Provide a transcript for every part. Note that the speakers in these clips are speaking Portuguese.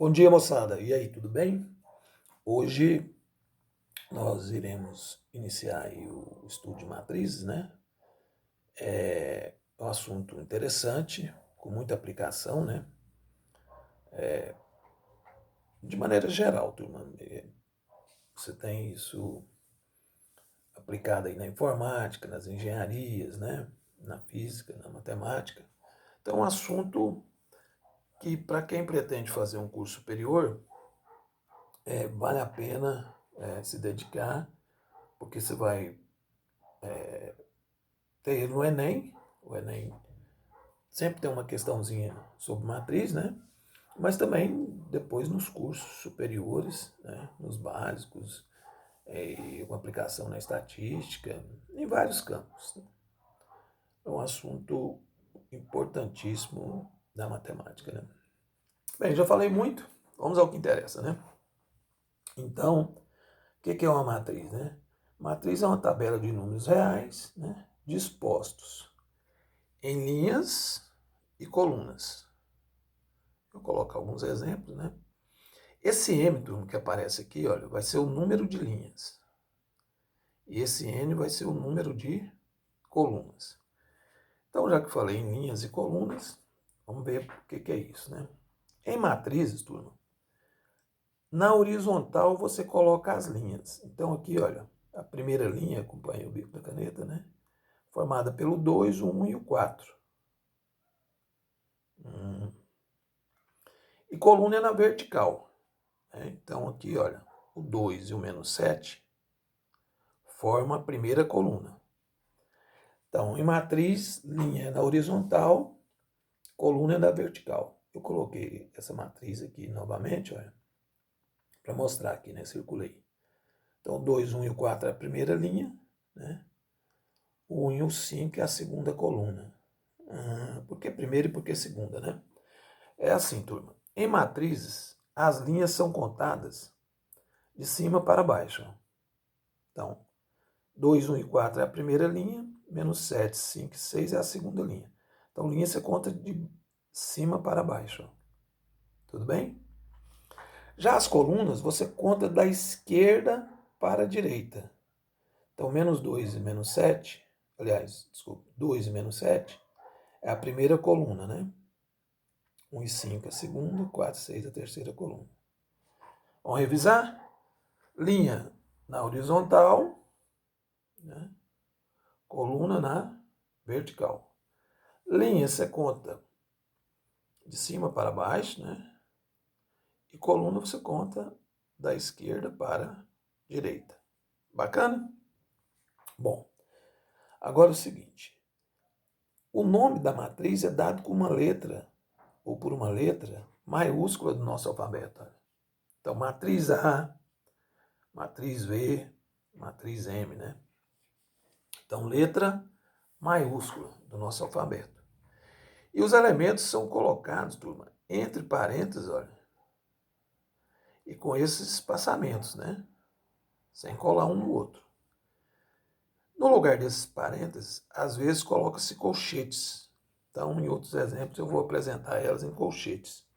Bom dia, moçada. E aí, tudo bem? Hoje nós iremos iniciar aí o estudo de matrizes, né? É um assunto interessante, com muita aplicação, né? De maneira geral, turma. Você tem isso aplicado aí na informática, nas engenharias, né? Na física, na matemática. Então, é um assunto que, para quem pretende fazer um curso superior, vale a pena se dedicar, porque você vai ter no Enem. O Enem sempre tem uma questãozinha sobre matriz, né? Mas também depois nos cursos superiores, né? Nos básicos, com aplicação na estatística, em vários campos. É um assunto importantíssimo da matemática, né? Bem, já falei muito, vamos ao que interessa, né? Então, o que é uma matriz, né? Matriz é uma tabela de números reais, né? Dispostos em linhas e colunas. Vou colocar alguns exemplos, né? Esse M, turma, que aparece aqui, olha, vai ser o número de linhas. E esse N vai ser o número de colunas. Então, já que falei em linhas e colunas, vamos ver o que é isso, né? Em matrizes, turma, na horizontal você coloca as linhas. Então, aqui, olha, a primeira linha, acompanha o bico da caneta, né? Formada pelo 2, o 1 e o 4. E coluna é na vertical. Né? Então, aqui, olha, o 2 e o menos 7 formam a primeira coluna. Então, em matriz, linha é na horizontal, coluna é na vertical. Eu coloquei essa matriz aqui novamente, olha, para mostrar aqui, né? Circulei. Então, 2, 1 e o 4 é a primeira linha, né? O 1 e o 5 é a segunda coluna. Por que primeira e por que segunda, né? É assim, turma. Em matrizes, as linhas são contadas de cima para baixo. Então, 2, 1 e 4 é a primeira linha, menos 7, 5 e 6 é a segunda linha. Então, linha você conta de cima para baixo. Tudo bem? Já as colunas, você conta da esquerda para a direita. Então, menos 2 e menos 7, aliás, desculpa, 2 e menos 7 é a primeira coluna, né? 1 e 5 é a segunda, 4 e 6 é a terceira coluna. Vamos revisar? Linha na horizontal, né? Coluna na vertical. Linha você conta de cima para baixo, né? E coluna você conta da esquerda para a direita. Bacana? Bom, agora é o seguinte. O nome da matriz é dado com uma letra, ou por uma letra maiúscula do nosso alfabeto. Então, matriz A, matriz V, matriz M, né? Então, letra maiúscula do nosso alfabeto. E os elementos são colocados, turma, entre parênteses, olha, e com esses espaçamentos, né? Sem colar um no outro. No lugar desses parênteses, às vezes coloca-se colchetes. Então, em outros exemplos, eu vou apresentar elas em colchetes.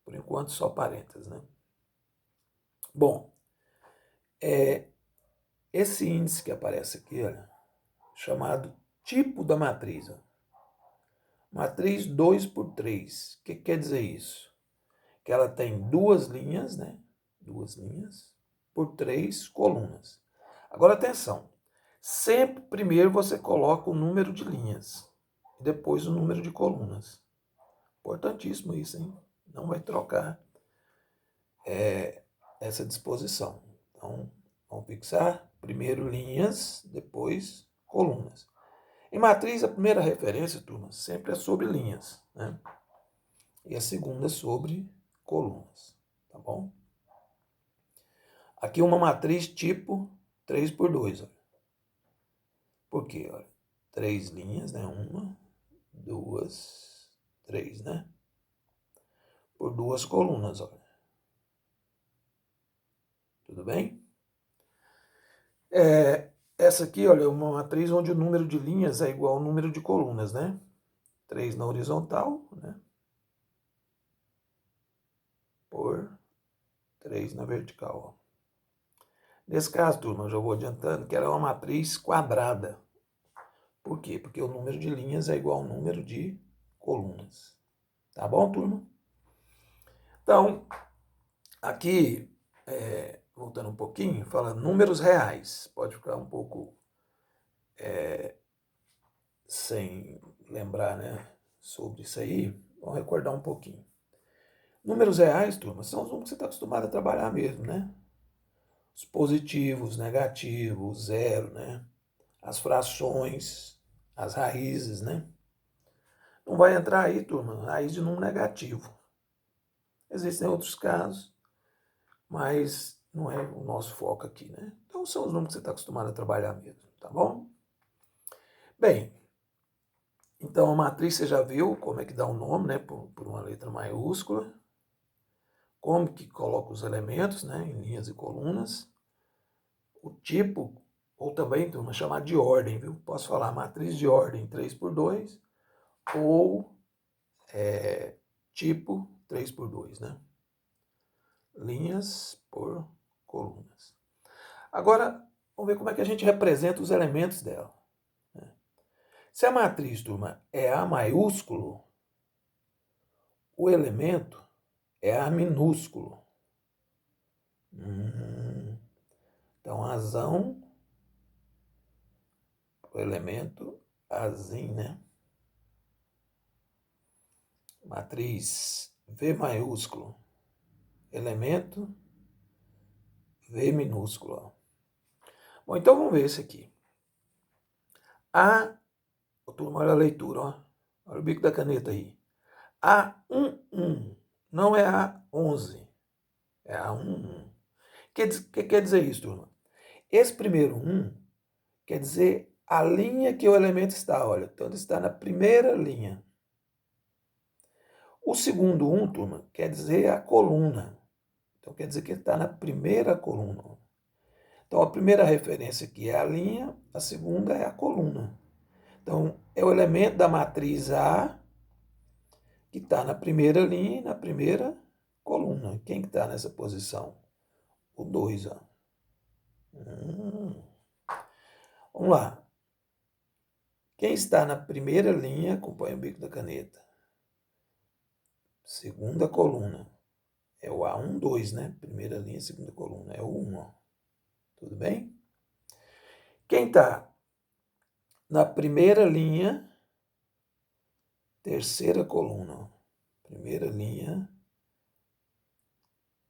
Por enquanto, só parênteses, né? Bom, esse índice que aparece aqui, olha, chamado tipo da matriz. Ó. Matriz 2 por 3. O que quer dizer isso? Que ela tem duas linhas, né? Duas linhas por três colunas. Agora, atenção. Sempre primeiro você coloca o número de linhas e depois o número de colunas. Importantíssimo isso, hein? Não vai trocar essa disposição. Então, vamos fixar primeiro linhas, depois colunas. Em matriz, a primeira referência, turma, sempre é sobre linhas, né? E a segunda é sobre colunas, tá bom? Aqui uma matriz tipo 3 por 2, olha. Por quê? Olha, três linhas, né? Uma, duas, três, né? Por duas colunas, olha. Tudo bem? Essa aqui, olha, é uma matriz onde o número de linhas é igual ao número de colunas, né? 3 na horizontal, né? por 3 na vertical. Ó. Nesse caso, turma, eu já vou adiantando que ela é uma matriz quadrada. Por quê? Porque o número de linhas é igual ao número de colunas. Tá bom, turma? Então, aqui, voltando um pouquinho, fala números reais. Pode ficar um pouco sem lembrar, né, sobre isso aí. Vamos recordar um pouquinho. Números reais, turma, são os números que você está acostumado a trabalhar mesmo, né? Os positivos, negativos, zero, né? As frações, as raízes, né? Não vai entrar aí, turma, raiz de número negativo. Existem outros casos, mas não é o nosso foco aqui, né? Então são os números que você está acostumado a trabalhar mesmo, tá bom? Bem, então a matriz você já viu como é que dá o nome, né? Por uma letra maiúscula. Como que coloca os elementos, né? Em linhas e colunas. O tipo, ou também turma, chamar de ordem, viu? Posso falar matriz de ordem 3x2 ou tipo 3x2, né? Linhas por colunas. Agora, vamos ver como é que a gente representa os elementos dela. Se a matriz, turma, é A maiúsculo, o elemento é A minúsculo. Então, azão, o elemento Azinho, né? Matriz V maiúsculo, elemento V minúsculo. Bom, então vamos ver esse aqui. A, turma, olha a leitura, ó. Olha o bico da caneta aí. A11, não é A11, é A11. O que quer dizer isso, turma? Esse primeiro 1 quer dizer a linha que o elemento está, olha. Então ele está na primeira linha. O segundo 1, turma, quer dizer a coluna. Então quer dizer que ele está na primeira coluna. Então a primeira referência aqui é a linha, a segunda é a coluna. Então é o elemento da matriz A que está na primeira linha e na primeira coluna. Quem que está nessa posição? O 2. Ó. Vamos lá. Quem está na primeira linha, acompanha o bico da caneta. Segunda coluna. É o A1, 2, né? Primeira linha, segunda coluna. É o 1, ó. Tudo bem? Quem está na primeira linha, terceira coluna. Ó. Primeira linha,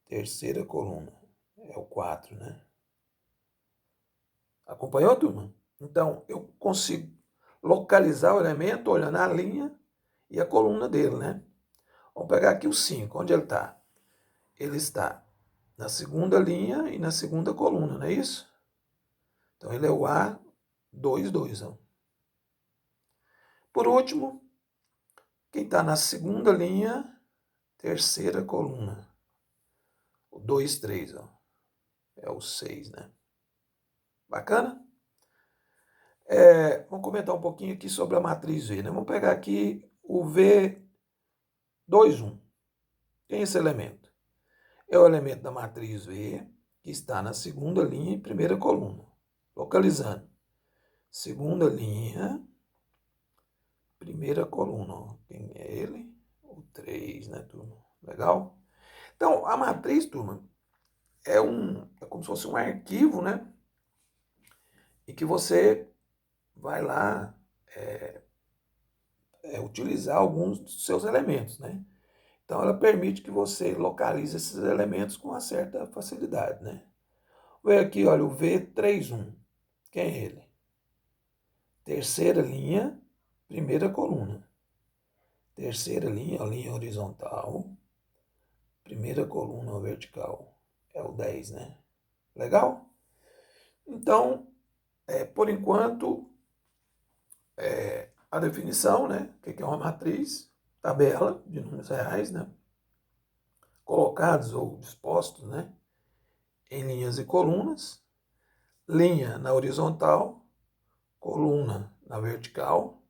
terceira coluna. É o 4, né? Acompanhou, turma? Então, eu consigo localizar o elemento olhando a linha e a coluna dele, né? Vamos pegar aqui o 5. Onde ele está? Ele está na segunda linha e na segunda coluna, não é isso? Então, ele é o A2, 2. Ó. Por último, quem está na segunda linha, terceira coluna. O 2, 3. Ó. É o 6, né? Bacana? Vamos comentar um pouquinho aqui sobre a matriz V. Né? Vamos pegar aqui o V2, 1. Quem é esse elemento? É o elemento da matriz V, que está na segunda linha e primeira coluna. Localizando. Segunda linha, primeira coluna. Ó. Quem é ele? O 3, né, turma? Legal? Então, a matriz, turma, é como se fosse um arquivo, né? E que você vai lá utilizar alguns dos seus elementos, né? Então, ela permite que você localize esses elementos com uma certa facilidade, né? Vou ver aqui, olha, o V31. Quem é ele? Terceira linha, primeira coluna. Terceira linha, a linha horizontal. Primeira coluna vertical. É o 10, né? Legal? Então, por enquanto, a definição, né? O que é uma matriz? Tabela de números reais, né? Colocados ou dispostos, né? Em linhas e colunas. Linha na horizontal, coluna na vertical.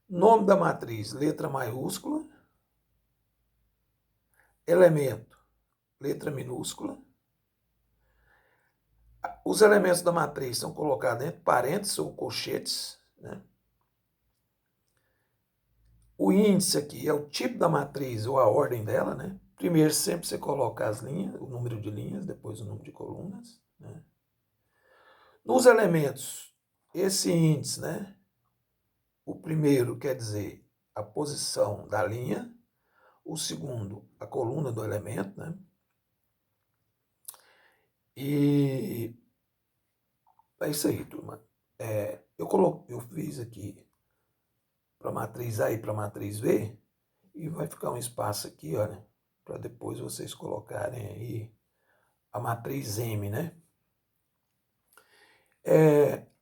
Nome da matriz, letra maiúscula. Elemento, letra minúscula. Os elementos da matriz são colocados entre parênteses ou colchetes, né? O índice aqui é o tipo da matriz ou a ordem dela, né? Primeiro sempre você coloca as linhas, o número de linhas, depois o número de colunas, né? Nos elementos, esse índice, né? O primeiro quer dizer a posição da linha, o segundo, a coluna do elemento, né? E é isso aí, turma. Eu fiz aqui para matriz A e para matriz V, e vai ficar um espaço aqui, olha, para depois vocês colocarem aí a matriz M, né?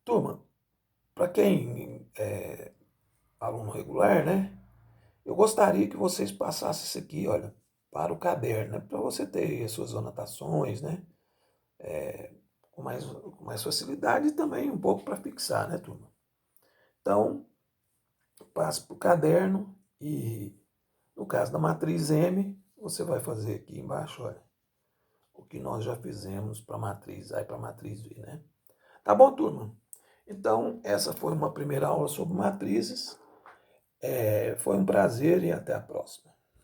Turma, para quem é aluno regular, né? Eu gostaria que vocês passassem isso aqui, olha, para o caderno, né? Para você ter as suas anotações, né? Com mais facilidade e também um pouco para fixar, né, turma? Então, passe para o caderno e, no caso da matriz M, você vai fazer aqui embaixo, olha, o que nós já fizemos para a matriz A e para a matriz V, né? Tá bom, turma? Então, essa foi uma primeira aula sobre matrizes. Foi um prazer e até a próxima.